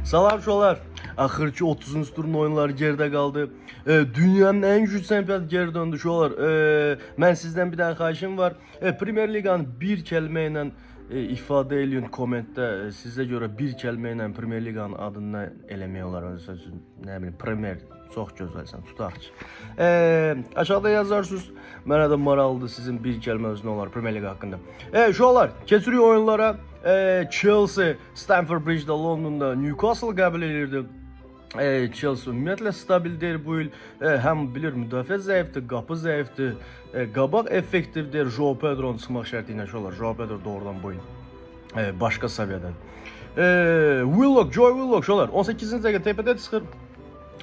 Salam şolar. Axırki 30-cu turun oyunları geride qaldı. Dünyanın ən güclü çempionatı geri döndü şolar. Mən sizdən bir dənə xahişim var. Premier Liqanı bir kəlmə ilə ifadə eləyin kommentdə. Sizə görə bir kəlmə ilə Premier Liqanın adını eləmək olar. Nə bilim, Premier çox gözəlsən, tutaq ki. Aşağıda yazarsınız. Mənə də maraqlıdır sizin bir kəlmə özünə olar Premier Liqa haqqında. Şolar, keçirik oyunlara. Chelsea, Stamford Bridge'də, Londonda Newcastle qəbul edirdi. Chelsea ümumiyyətlə stabil deyil bu il. Həm bilir müdafiə zəifdir, qapı zəifdir. Qabaq effektivdir. João Pedro'nun çıxmaq şərti ilə şolar. João Pedro doğrudan bu il başqa səviyyədən. Joy Willock şolar 18-ci dəqiqə təpədə çıxır.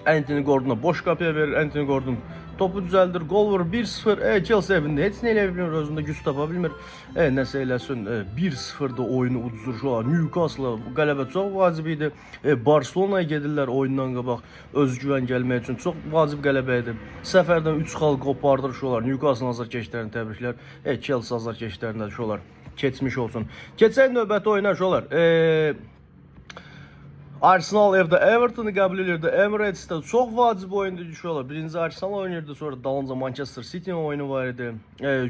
Anthony Gordon'a boş qapıya verir. Anthony Gordon topu düzəldir. Gol vurur 1-0. Chelsea evində heç nə eləyə bilmir, özündə güc tapa bilmir. Nəsə eləsin 1-0-da oyunu udzur şolar. Newcastle qələbə çox vacib idi. Barcelona'ya gedirlər oyundan qabaq özgüvən gəlmək üçün. Çox vacib qələbə idi. Səfərdən 3 xal qopardır şolar. Newcastle azarkeşlərini təbriklər. Chelsea azarkeşlərində şolar keçmiş olsun. Keçən növbəti oyuna şolar. Arsenal evdə Everton'u qəbul edirdi. Emirates'də çox vacib oyundu düşüyorlar. Birinci Arsenal oynayırdı, sonra dalınca Manchester City'nin oyunu var idi.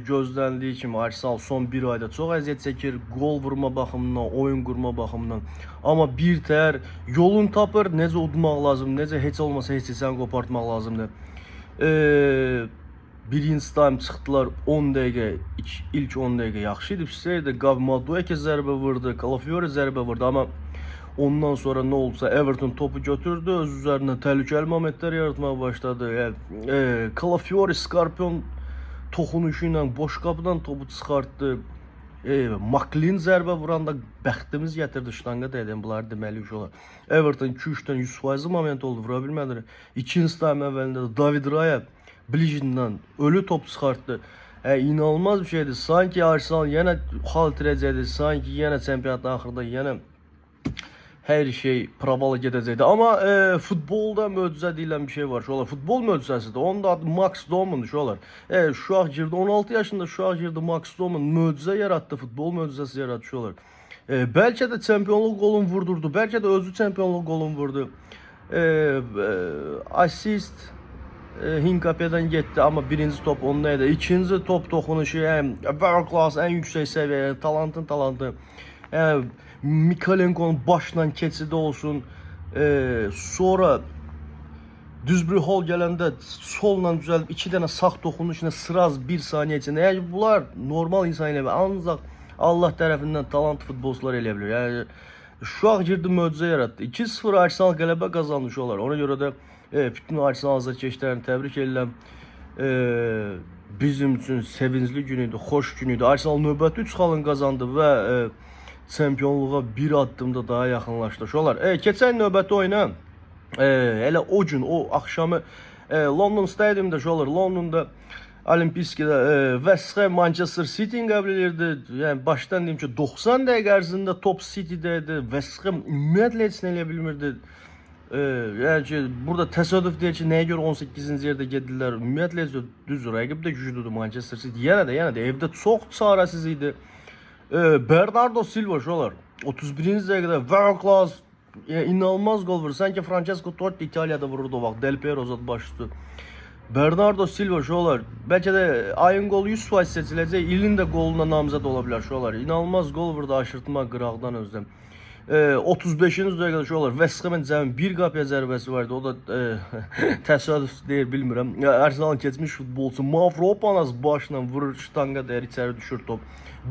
Gözləndiyi kimi Arsenal son bir ayda çox əziyyət çəkir. Gol vurma baxımından, oyun qurma baxımından. Amma bir tər yolun tapır, necə udmaq lazım, necə heç olmasa heç sən qopartmaq lazımdır. Birinci time çıxdılar 10 dəqiqə, ilk 10 dəqiqə yaxşı idi. Pişsəydi, Madueke zərbə vurdu, Calafiori zərbə vurdu, amma ondan sonra ne olsa Everton topu götürdü, öz üzerine tehlikeli momentler yaratmaya başladı. Calafiori Skarpion toxunuşuyla boş kapıdan topu çıxartdı. McLean zərbə vuranda bəxtimiz gətirdi, ştanga dedim, bunlar deməli iş olar. Everton 2-3-dən 100% moment oldu, vura bilmədi. İkinci time əvvəlində də David Raya Blijindən ölü top çıxartdı. İnanılmaz bir şeydi. Sanki Arsenal yenə xal itirəcəkdi, sanki yenə çempionatın axırda yenə her şey pravala gedəcəkdi. Amma futbolda möcüzə deyilən bir şey var. Şolar futbol möcüzəsidir. Onun da adı Max Doman'dır şolar. Uşaq girdi 16 yaşında uşaq girdi Max Doman möcüzə yaratdı, futbol möcüzəsi yaratdı şolar. Bəlkə də çempionluq golunu vurdurdu. Bəlkə də özü çempionluq golunu vurdu. Assist Hinkapya'dan getdi, amma birinci top onda idi. İkinci top toxunuşu world class, ən yüksək səviyyə, talantın. Mikalenko'nun başla keçidi olsun. Sonra düz bir hol gələndə solla düzəlib 2 dənə sağ toxunuşuna sıraz 1 saniyə içində. Yəni bunlar normal insan elə bilir. Ancaq Allah tərəfindən talantlı futbolçular elə bilir. Yəni uşaq girdi, möcüzə yaratdı. 2-0 Arsenal qələbə qazanmış olar. Ona görə də bütün Arsenal azarkeşlərini təbrik edirəm. Bizim üçün sevincli gün idi, xoş gün idi. Arsenal növbəti 3 xalını qazandı və çempionluğa bir addımda daha yaxınlaşdı. Şolar, keçən növbəti oyuna elə o gün, o axşamı London Stadium'da şolar, London'da Olimpiskada West Ham Manchester City'ni qəbul edirdi. Yəni başdan deyim ki 90 dəqiqə ərzində top City'də idi. West Ham ümumiyyətlə heç nə eləyə bilmirdi. Yəni ki burada təsadüf deyil ki nəyə görə 18-ci yerdə gedirlər. Ümumiyyətlə düz rəqib də güclüdür Manchester City. Yenə də evdə çox çarəsiz idi. Bernardo Silva şolar 31-ci dəqiqədə world class inanılmaz gol vurur. Sanki Francesco Totti İtalya'da vururdu o vaxt. Del Piero zat başüstü. Bernardo Silva şolar bəlkə də ayın qolu 100% seçiləcək, ilin də qoluna namizəd ola bilər şolar. İnanılmaz gol vurdu aşırtma qıraqdan özdən. 35-ci dəqiqədə şolar West Ham'ın cəmi bir qapıya zərbəsi vardı. O da təsadüf deyil, bilmirəm. Arsenalın keçmiş futbolçusu Mavropanas başla vurur, ştanga dəyər, içəri düşür top.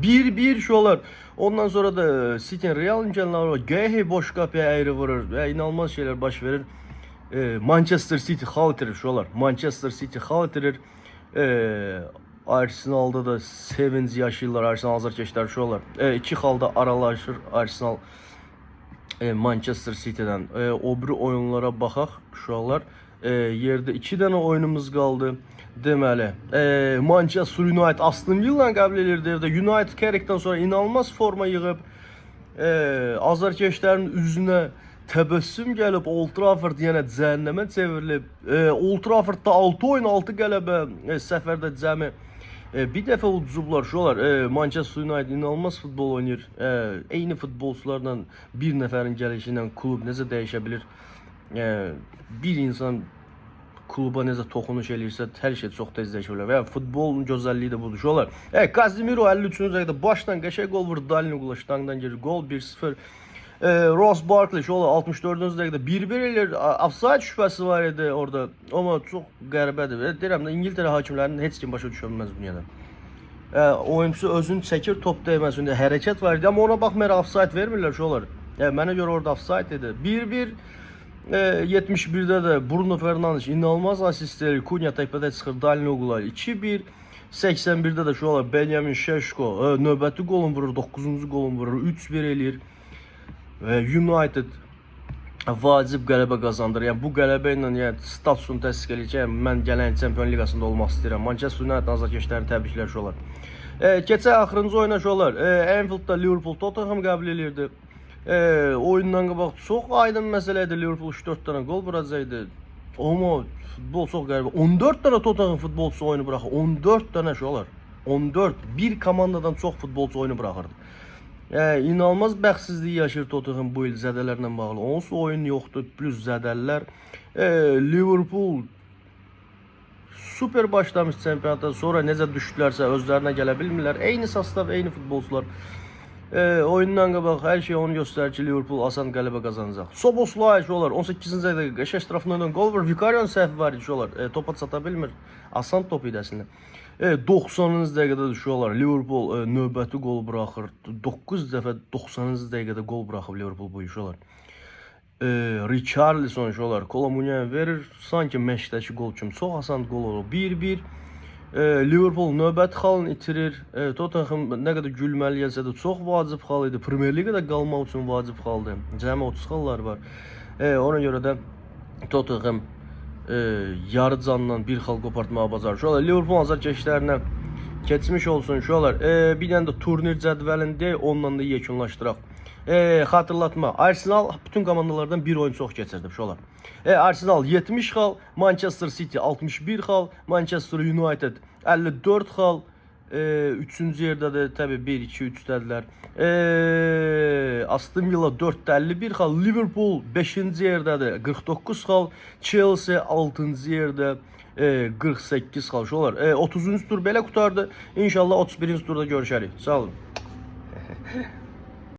1-1 şolar. Ondan sonra da City'nin Real imkanları var. Gehi boş qapıya əyri vurur. İnanılmaz şeyler baş verir. Manchester City xal itirir şolar. Manchester City xal itirir. Arsenal'da da sevinci yaşayırlar. Arsenal azarkeşlər şolar. 2 xalda aralaşır Arsenal Manchester City'dən. O biri oyunlara baxaq uşaqlar. Yerdə 2 dənə oyunumuz qaldı. Deməli, Manchester United Aston Villa'nı qəbul edirdi evdə. United Carrick'dən sonra inanılmaz forma yığıb. Azarkeşlərin üzünə təbəssüm gəlib, Old Trafford yenə cəhənnəmə çevrilib. Old Traffordda 6 oyun 6 qələbə, səfərdə cəmi Bir dəfə uduzublar şolar. Manchester United inanılmaz futbol oynayır. Eyni futbolçularla bir nəfərin gəlişi ilə klub necə dəyişə bilir? Bir insan kluba necə toxunuş eləyirsə, hər şey çox tez dəyişə bilər. Və futbolun gözəlliyi də budur şolar. Casemiro 53-cü dəqiqədə başdan qəşəng gol vurdu, Danilo'la ştangdan girir. Gol 1-0. Ross Barkley şolar 64-cü dəqiqədə 1-1 eləyir. Offside şübhəsi var idi orada. Amma çox qəribədir. Deyirəm də İngiltərə hakimlərinin heç kim başa düşə bilməz dünyada. Oyunçusu özünü çəkir, top dəyməsində hərəkət var idi, amma ona baxmayaraq offside vermirlər şolar. Mənə görə orada offside idi. 1-1 71'də də Bruno Fernandes inanılmaz asist verir. Cunha təpədə çıxır, Danilo'la 2-1. 81'də də şolar Benjamin Şeşko növbəti golunu vurur, 9-cu golunu vurur, 3-1 eləyir. United vacib qələbə qazandır. Yəni bu qələbə ilə statusunu təsdiq edəcək. Mən gələn Çempionlar Liqasında olmaq istəyirəm. Manchester United azarkeşlərini təbriklər şolar. Keçən axırıncı oyuna şolar. Anfield'da Liverpool Tottenham qəbul edirdi. Oyundan qabaq çox aydın məsələ idi. Liverpool 3-4 dənə gol vuracaqdı. Amma futbol çox qəribə. 14 dənə Tottenham futbolçusu oyunu buraxır. 14 dənə şolar. 14. Bir komandadan çox futbolçu oyunu buraxırdı. İnanılmaz bəxtsizlik yaşayır Tottenham bu il zədələrlə bağlı. Onsuz oyun yoxdur, plus zədəllər. Liverpool super başlamış çempionata, sonra necə düşdülərsə özlərinə gələ bilmirlər. Eyni sastav, eyni futbolçular. Oyundan qabaq hər şey onu göstərir ki, Liverpool asan qələbə qazanacaq. Szoboszlai şolar 18-ci dəqiqədə qəşəng strafından gol vurur. Vikario'nun səhvi var idi şolar. Topa çata bilmir. Asan top idi əslində. 90-cı dəqiqədə düşüyorlar. Liverpool növbəti gol buraxır. 9 dəfə 90-cı dəqiqədə gol buraxıb Liverpool bu işolar. Richarlison şolar Kolomunyaya verir. Sanki məşqdəki gol kimi çox asan gol olur. 1-1. Liverpool növbəti xalını itirir. Tottenham nə qədər gülməli gəlsə də çox vacib xal idi. Premier Liqada qalmaq üçün vacib xaldır. Cəmi 30 xallar var. Ona görə də Tottenham yarı canla bir xal qopartmağa bacarır. Şolar Liverpool azarkeşlərinə keçmiş olsun şolar. Bir dənə də turnir cədvəlində onunla da yekunlaşdıraq. Xatırlatma, Arsenal bütün komandalardan bir oyun çox keçirdi şolar. Arsenal 70 xal, Manchester City 61 xal, Manchester United 54 xal, 3-cü yerdə də təbii 1, 2, 3-dədilər. Aston Villa 4-də 51 xal, Liverpool 5-ci yerdədir 49 xal, Chelsea 6-cı yerdə 48 xal şolar. 30-cu tur belə qutardı. İnşallah 31-ci turda görüşərik. Sağ olun.